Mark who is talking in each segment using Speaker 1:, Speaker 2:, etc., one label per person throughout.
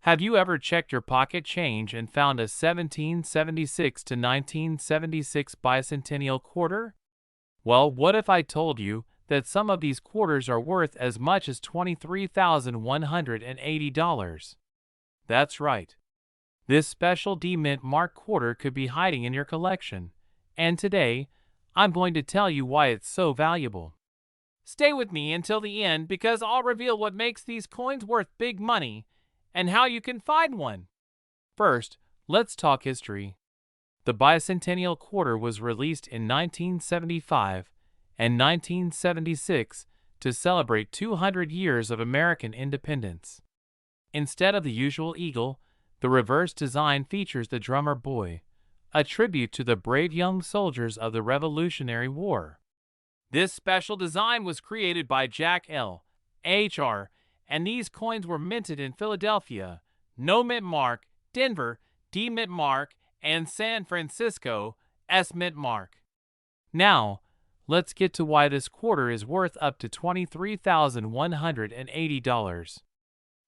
Speaker 1: Have you ever checked your pocket change and found a 1776 to 1976 bicentennial quarter? Well, what if I told you that some of these quarters are worth as much as $23,180? That's right. This special D-Mint Mark quarter could be hiding in your collection, and today, I'm going to tell you why it's so valuable. Stay with me until the end because I'll reveal what makes these coins worth big money and how you can find one. First, let's talk history. The bicentennial quarter was released in 1975 and 1976 to celebrate 200 years of American independence. Instead of the usual eagle, the reverse design features the drummer boy, a tribute to the brave young soldiers of the Revolutionary War. This special design was created by Jack L. H.R., and these coins were minted in Philadelphia, No Mint Mark, Denver, D Mint Mark, and San Francisco, S Mint Mark. Now, let's get to why this quarter is worth up to $23,180.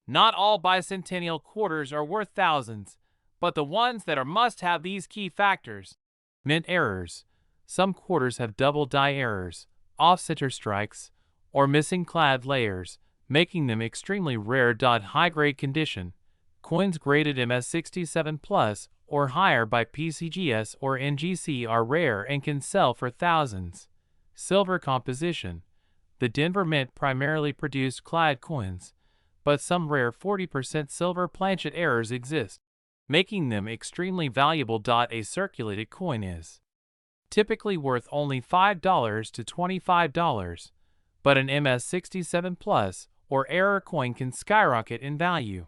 Speaker 1: Not all bicentennial quarters are worth thousands, but the ones that are must have these key factors. Mint errors. Some quarters have double die errors, off-center strikes, or missing clad layers, making them extremely rare. High-grade condition. Coins graded MS67 plus or higher by PCGS or NGC are rare and can sell for thousands. Silver composition. The Denver Mint primarily produced clad coins, but some rare 40% silver planchet errors exist, making them extremely valuable. A circulated coin is typically worth only $5 to $25, but an MS67 plus or error coin can skyrocket in value.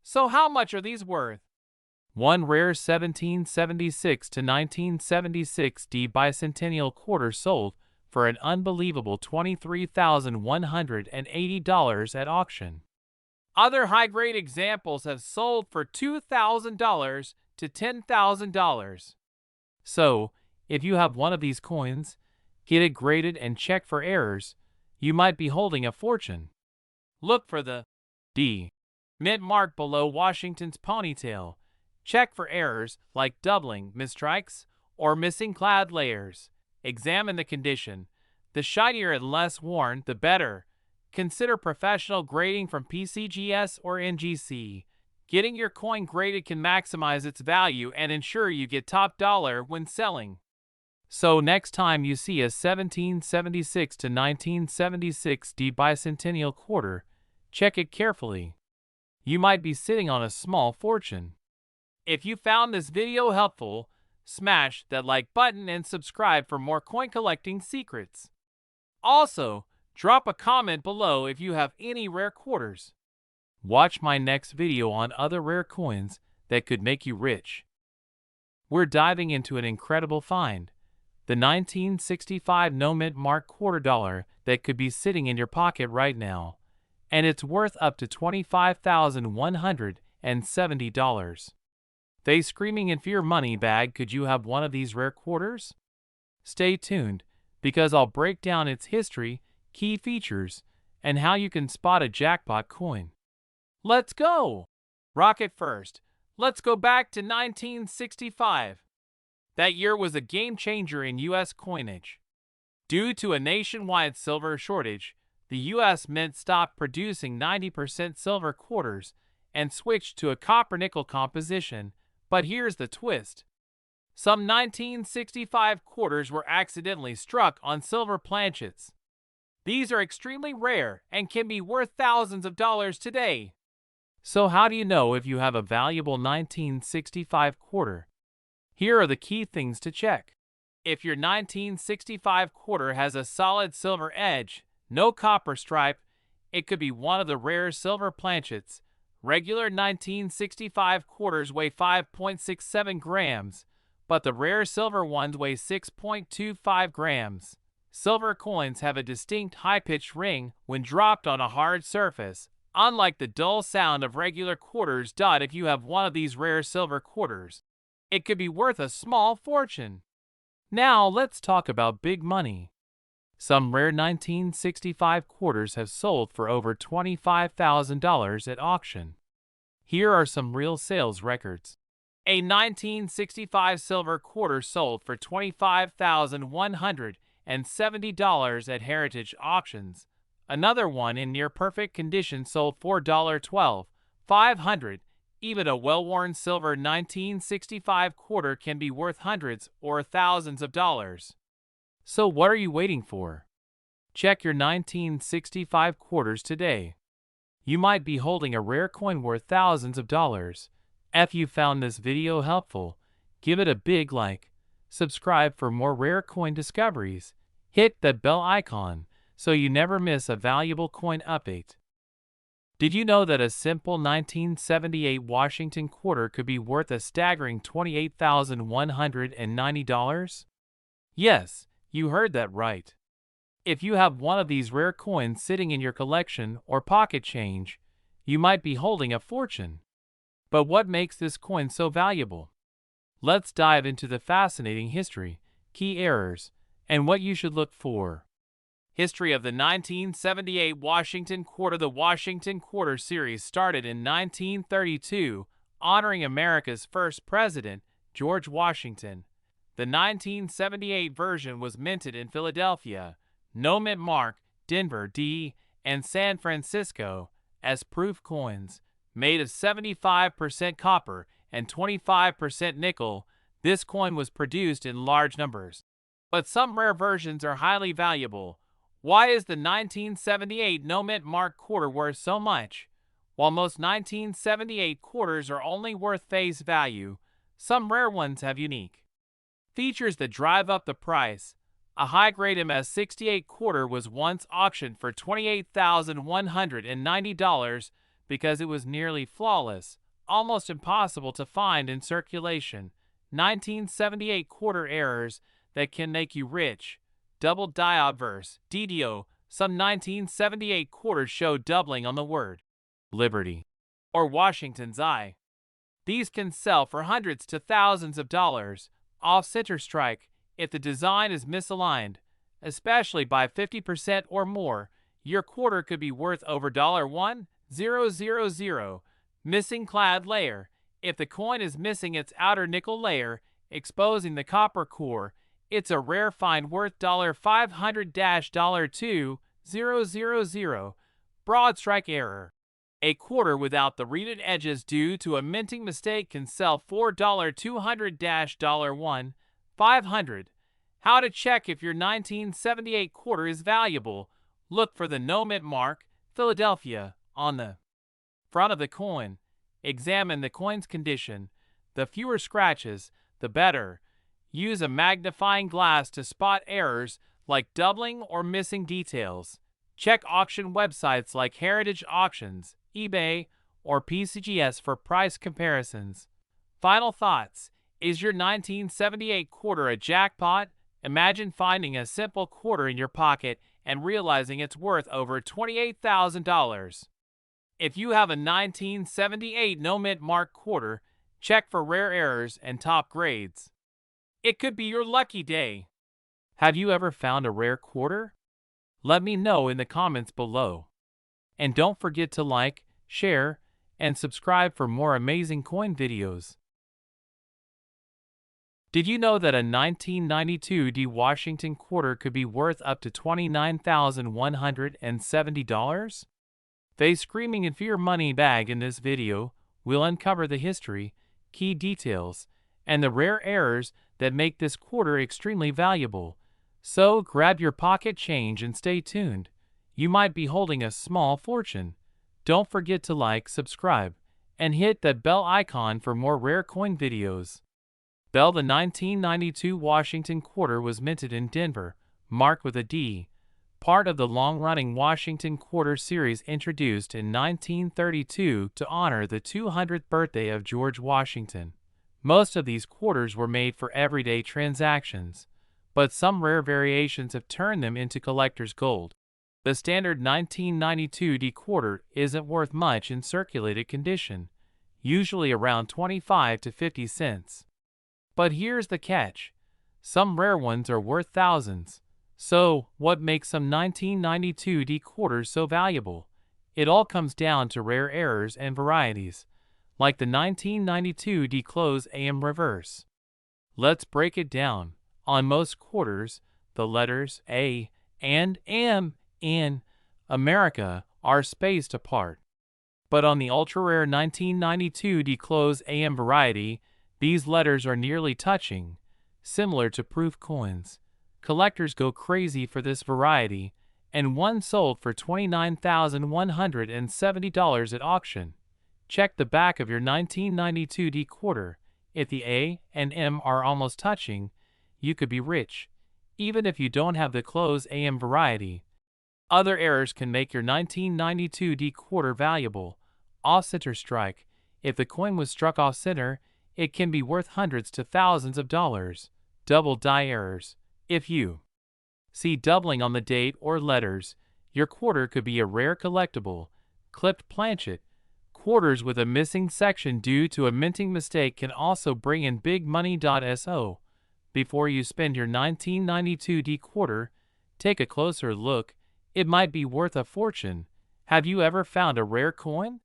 Speaker 1: So how much are these worth? One rare 1776 to 1976 D bicentennial quarter sold for an unbelievable $23,180 at auction. Other high-grade examples have sold for $2,000 to $10,000. So, if you have one of these coins, get it graded and check for errors. You might be holding a fortune. Look for the D Mint mark below Washington's ponytail. Check for errors like doubling, mistrikes, or missing clad layers. Examine the condition. The shinier and less worn, the better. Consider professional grading from PCGS or NGC. Getting your coin graded can maximize its value and ensure you get top dollar when selling. So next time you see a 1776 to 1976 D bicentennial quarter, check it carefully. You might be sitting on a small fortune. If you found this video helpful, smash that like button and subscribe for more coin collecting secrets. Also, drop a comment below if you have any rare quarters. Watch my next video on other rare coins that could make you rich. We're diving into an incredible find, the 1965 No Mint Mark quarter dollar that could be sitting in your pocket right now, and it's worth up to $25,170. They screaming in fear money bag. Could you have one of these rare quarters? Stay tuned, because I'll break down its history, key features, and how you can spot a jackpot coin. Let's go! Rocket first. Let's go back to 1965. That year was a game changer in U.S. coinage. Due to a nationwide silver shortage, the U.S. Mint stopped producing 90% silver quarters and switched to a copper-nickel composition. But here's the twist. Some 1965 quarters were accidentally struck on silver planchets. These are extremely rare and can be worth thousands of dollars today. So how do you know if you have a valuable 1965 quarter? Here are the key things to check. If your 1965 quarter has a solid silver edge, no copper stripe, it could be one of the rare silver planchets. Regular 1965 quarters weigh 5.67 grams, but the rare silver ones weigh 6.25 grams. Silver coins have a distinct high-pitched ring when dropped on a hard surface, unlike the dull sound of regular quarters. If you have one of these rare silver quarters, it could be worth a small fortune. Now let's talk about big money. Some rare 1965 quarters have sold for over $25,000 at auction. Here are some real sales records. A 1965 silver quarter sold for $25,170 at Heritage Auctions. Another one in near-perfect condition sold for $12,500. Even a well-worn silver 1965 quarter can be worth hundreds or thousands of dollars. So what are you waiting for? Check your 1965 quarters today. You might be holding a rare coin worth thousands of dollars. If you found this video helpful, give it a big like, subscribe for more rare coin discoveries, hit that bell icon so you never miss a valuable coin update. Did you know that a simple 1978 Washington quarter could be worth a staggering $28,190? Yes, you heard that right. If you have one of these rare coins sitting in your collection or pocket change, you might be holding a fortune. But what makes this coin so valuable? Let's dive into the fascinating history, key errors, and what you should look for. History of the 1978 Washington Quarter. The Washington Quarter series started in 1932, honoring America's first president, George Washington. The 1978 version was minted in Philadelphia, No Mint Mark, Denver, D, and San Francisco as proof coins. Made of 75% copper and 25% nickel, this coin was produced in large numbers. But some rare versions are highly valuable. Why is the 1978 No Mint Mark quarter worth so much? While most 1978 quarters are only worth face value, some rare ones have unique features that drive up the price. A high-grade MS-68 quarter was once auctioned for $28,190 because it was nearly flawless, almost impossible to find in circulation. 1978 quarter errors that can make you rich. Double die obverse, DDO. Some 1978 quarters show doubling on the word Liberty or Washington's I. These can sell for hundreds to thousands of dollars. Off-center strike. If the design is misaligned, especially by 50% or more, your quarter could be worth over $1,000. Missing clad layer. If the coin is missing its outer nickel layer, exposing the copper core, it's a rare find worth $500-$2,000. Broad strike error. A quarter without the reeded edges due to a minting mistake can sell for $200-$1,500. How to check if your 1978 quarter is valuable. Look for the No Mint Mark, Philadelphia, on the front of the coin. Examine the coin's condition. The fewer scratches, the better. Use a magnifying glass to spot errors like doubling or missing details. Check auction websites like Heritage Auctions, eBay, or PCGS for price comparisons. Final thoughts. Is your 1978 quarter a jackpot? Imagine finding a simple quarter in your pocket and realizing it's worth over $28,000. If you have a 1978 No Mint Mark quarter, check for rare errors and top grades. It could be your lucky day. Have you ever found a rare quarter? Let me know in the comments below. And don't forget to like, share, and subscribe for more amazing coin videos. Did you know that a 1992 D Washington quarter could be worth up to $29,170? Face screaming in your money bag. In this video, we'll uncover the history, key details, and the rare errors that make this quarter extremely valuable. So grab your pocket change and stay tuned. You might be holding a small fortune. Don't forget to like, subscribe, and hit that bell icon for more rare coin videos. The 1992 Washington quarter was minted in Denver, marked with a D, part of the long-running Washington Quarter series introduced in 1932 to honor the 200th birthday of George Washington. Most of these quarters were made for everyday transactions, but some rare variations have turned them into collector's gold. The standard 1992 D quarter isn't worth much in circulated condition, usually around 25 to 50 cents. But here's the catch. Some rare ones are worth thousands. So, what makes some 1992 D quarters so valuable? It all comes down to rare errors and varieties. like the 1992 D close AM reverse. Let's break it down. On most quarters, the letters A and M in America are spaced apart. But on the ultra-rare 1992 D close AM variety, these letters are nearly touching, similar to proof coins. Collectors go crazy for this variety, and one sold for $29,170 at auction. Check the back of your 1992 D quarter. If the A and M are almost touching, you could be rich, even if you don't have the close AM variety. Other errors can make your 1992 D quarter valuable. Off-center strike. If the coin was struck off-center, it can be worth hundreds to thousands of dollars. Double die errors. If you see doubling on the date or letters, your quarter could be a rare collectible. Clipped planchet. Quarters with a missing section due to a minting mistake can also bring in big money. So, before you spend your 1992 D quarter, take a closer look. It might be worth a fortune. Have you ever found a rare coin?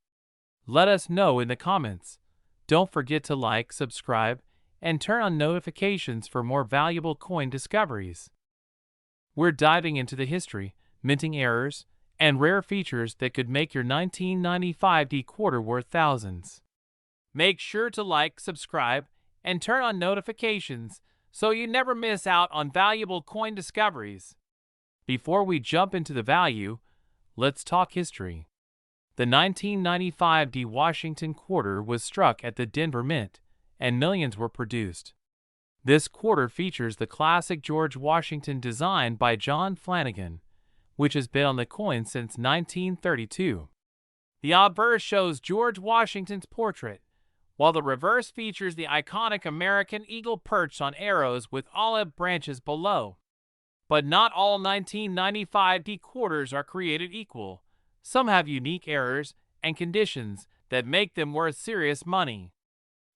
Speaker 1: Let us know in the comments. Don't forget to like, subscribe, and turn on notifications for more valuable coin discoveries. We're diving into the history, minting errors, and rare features that could make your 1995 D quarter worth thousands. Make sure to like, subscribe, and turn on notifications so you never miss out on valuable coin discoveries. Before we jump into the value, let's talk history. The 1995 D Washington quarter was struck at the Denver Mint, and millions were produced. This quarter features the classic George Washington design by John Flanagan, which has been on the coin since 1932. The obverse shows George Washington's portrait, while the reverse features the iconic American eagle perched on arrows with olive branches below. But not all 1995 D quarters are created equal. Some have unique errors and conditions that make them worth serious money.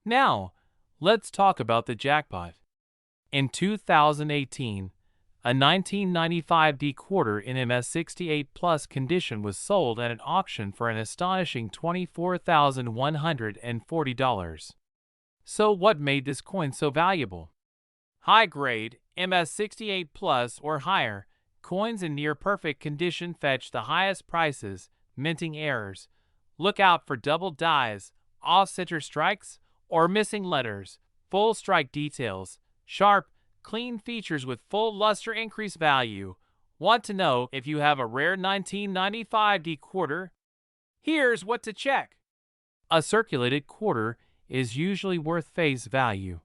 Speaker 1: Now, let's talk about the jackpot. In 2018, a 1995 D quarter in MS68 Plus condition was sold at an auction for an astonishing $24,140. So what made this coin so valuable? High-grade, MS68 Plus or higher, coins in near-perfect condition fetch the highest prices. Minting errors. Look out for double dies, off-center strikes, or missing letters. Full strike details. Sharp, clean features with full luster increase value. Want to know if you have a rare 1995 D quarter? Here's what to check. A circulated quarter is usually worth face value,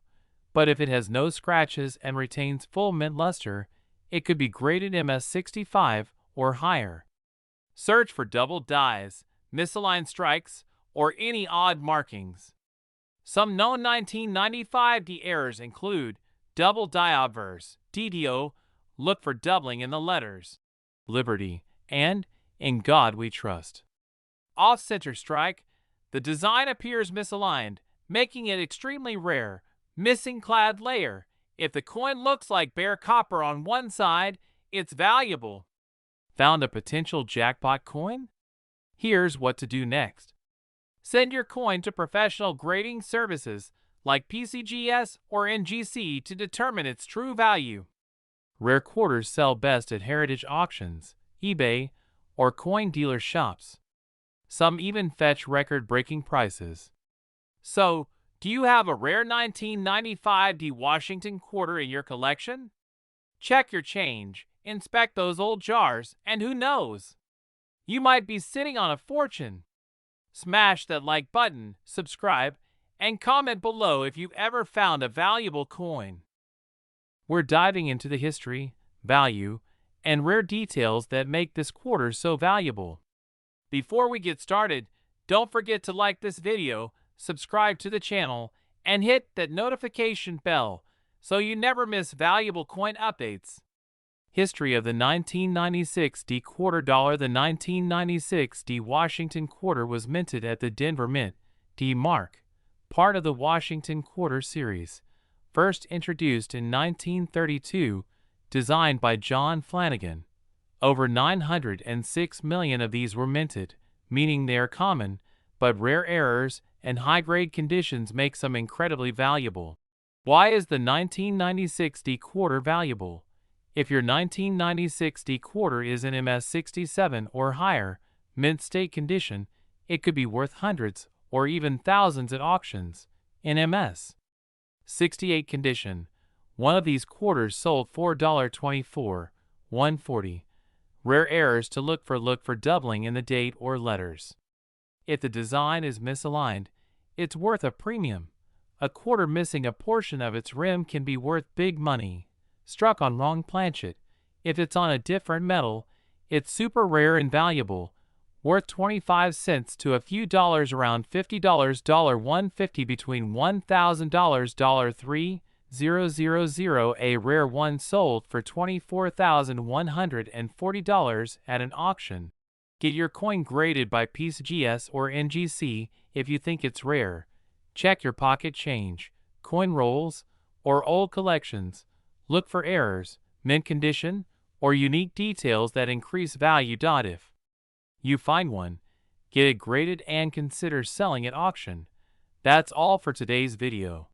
Speaker 1: but if it has no scratches and retains full mint luster, it could be graded MS65 or higher. Search for double dies, misaligned strikes, or any odd markings. Some known 1995 D errors include double die obverse, DDO, look for doubling in the letters, Liberty, and In God We Trust. Off-center strike, the design appears misaligned, making it extremely rare. Missing clad layer, if the coin looks like bare copper on one side, it's valuable. Found a potential jackpot coin? Here's what to do next. Send your coin to professional grading services like PCGS or NGC to determine its true value. Rare quarters sell best at heritage auctions, eBay, or coin dealer shops. Some even fetch record-breaking prices. So, do you have a rare 1995 D Washington quarter in your collection? Check your change, inspect those old jars, and who knows? You might be sitting on a fortune. Smash that like button, subscribe, and comment below if you've ever found a valuable coin. We're diving into the history, value, and rare details that make this quarter so valuable. Before we get started, don't forget to like this video, subscribe to the channel, and hit that notification bell so you never miss valuable coin updates. History of the 1996 D quarter dollar. The 1996 D Washington quarter was minted at the Denver Mint, D Mark, part of the Washington quarter series, first introduced in 1932, designed by John Flanagan. Over 906 million of these were minted, meaning they are common, but rare errors and high-grade conditions make some incredibly valuable. Why is the 1996 D quarter valuable? If your 1996 D quarter is in MS67 or higher, mint state condition, it could be worth hundreds or even thousands at auctions. In MS 68 condition, one of these quarters sold for $24, $140. Rare errors to look for doubling in the date or letters. If the design is misaligned, it's worth a premium. A quarter missing a portion of its rim can be worth big money. Struck on wrong planchet, if it's on a different metal, it's super rare and valuable, worth 25 cents to a few dollars, around $50, $150 between $1,000, $3,000. A rare one sold for $24,140 at an auction. Get your coin graded by PCGS or NGC if you think it's rare. Check your pocket change, coin rolls, or old collections. Look for errors, mint condition, or unique details that increase value. If you find one, get it graded and consider selling at auction. That's all for today's video.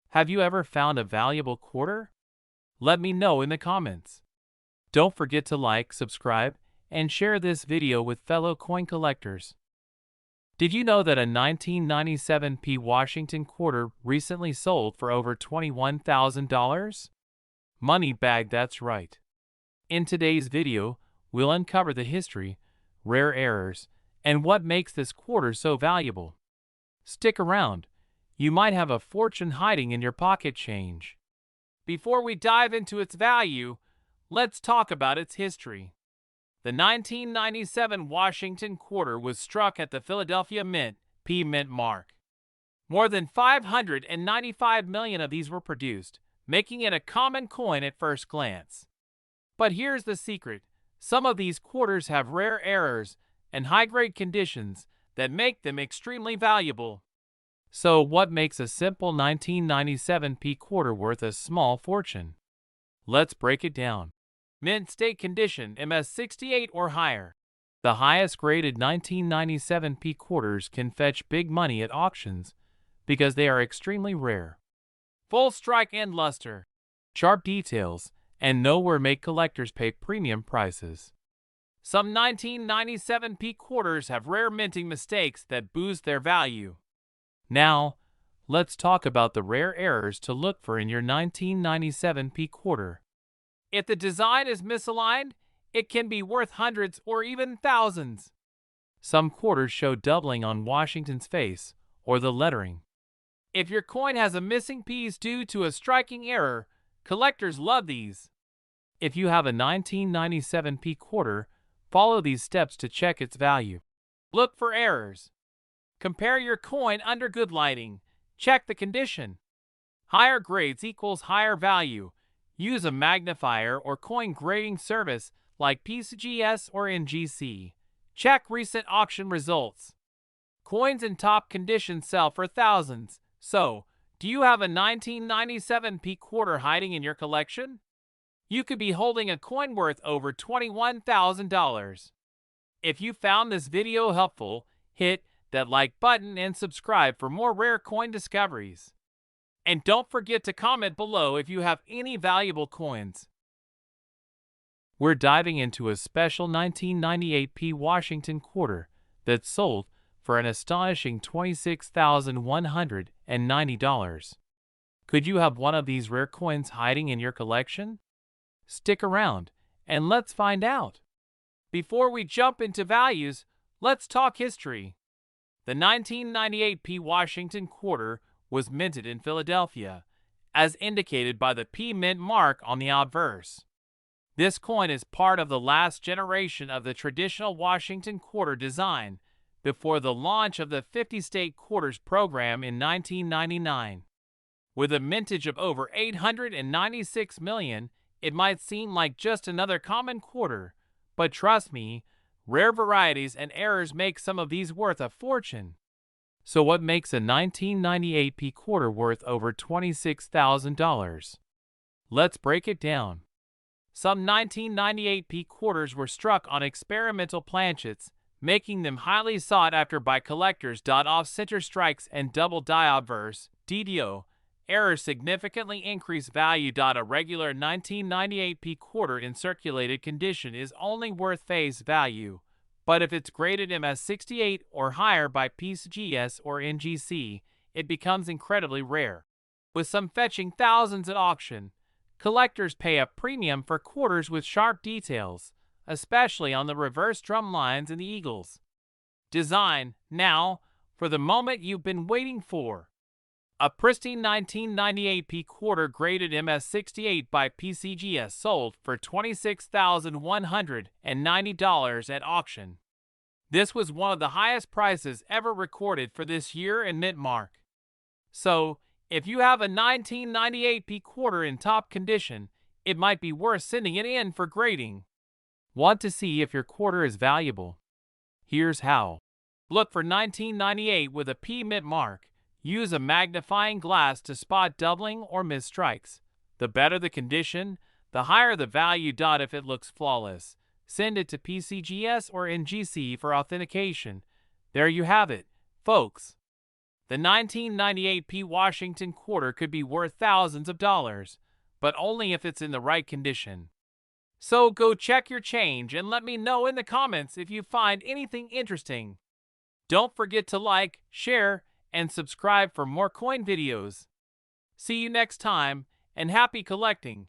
Speaker 1: Have you ever found a valuable quarter? Let me know in the comments. Don't forget to like, subscribe, and share this video with fellow coin collectors. Did you know that a 1997 P Washington quarter recently sold for over $21,000? Money bag, that's right. In today's video, we'll uncover the history, rare errors, and what makes this quarter so valuable. Stick around. You might have a fortune hiding in your pocket change. Before we dive into its value, let's talk about its history. The 1997 Washington quarter was struck at the Philadelphia Mint, P Mint mark. More than 595 million of these were produced, making it a common coin at first glance. But here's the secret. Some of these quarters have rare errors and high-grade conditions that make them extremely valuable. So what makes a simple 1997 P quarter worth a small fortune? Let's break it down. Mint state condition, MS68 or higher. The highest graded 1997 P quarters can fetch big money at auctions because they are extremely rare. Full strike and luster, sharp details, and nowhere make collectors pay premium prices. Some 1997 P quarters have rare minting mistakes that boost their value. Now, let's talk about the rare errors to look for in your 1997 P quarter. If the design is misaligned, it can be worth hundreds or even thousands. Some quarters show doubling on Washington's face or the lettering. If your coin has a missing piece due to a striking error, collectors love these. If you have a 1997 P quarter, follow these steps to check its value. Look for errors. Compare your coin under good lighting. Check the condition. Higher grades equals higher value. Use a magnifier or coin grading service like PCGS or NGC. Check recent auction results. Coins in top condition sell for thousands. So, do you have a 1997 P quarter hiding in your collection? You could be holding a coin worth over $21,000. If you found this video helpful, hit that like button and subscribe for more rare coin discoveries. And don't forget to comment below if you have any valuable coins. We're diving into a special 1998 P Washington quarter that sold for an astonishing $26,190. Could you have one of these rare coins hiding in your collection? Stick around and let's find out. Before we jump into values, let's talk history. The 1998 P Washington quarter was minted in Philadelphia, as indicated by the P Mint mark on the obverse. This coin is part of the last generation of the traditional Washington quarter design, before the launch of the 50-state quarters program in 1999. With a mintage of over 896 million, it might seem like just another common quarter, but trust me, rare varieties and errors make some of these worth a fortune. So what makes a 1998 P quarter worth over $26,000? Let's break it down. Some 1998 P quarters were struck on experimental planchets making them highly sought after by collectors. Off-center strikes and double die obverse (DDO) errors significantly increase value. A regular 1998p quarter in circulated condition is only worth face value, but if it's graded MS68 or higher by PCGS or NGC, it becomes incredibly rare. With some fetching thousands at auction, collectors pay a premium for quarters with sharp details, especially on the reverse drum lines and the eagles. Design, now, for the moment you've been waiting for. A pristine 1998p quarter graded MS68 by PCGS sold for $26,190 at auction. This was one of the highest prices ever recorded for this year and mint mark. So, if you have a 1998p quarter in top condition, it might be worth sending it in for grading. Want to see if your quarter is valuable? Here's how. Look for 1998 with a P mint mark. Use a magnifying glass to spot doubling or missed strikes. The better the condition, the higher the value. If it looks flawless, send it to PCGS or NGC for authentication. There you have it, folks. The 1998p Washington quarter could be worth thousands of dollars, but only if it's in the right condition. So go check your change and let me know in the comments if you find anything interesting. Don't forget to like, share, and subscribe for more coin videos. See you next time, and happy collecting!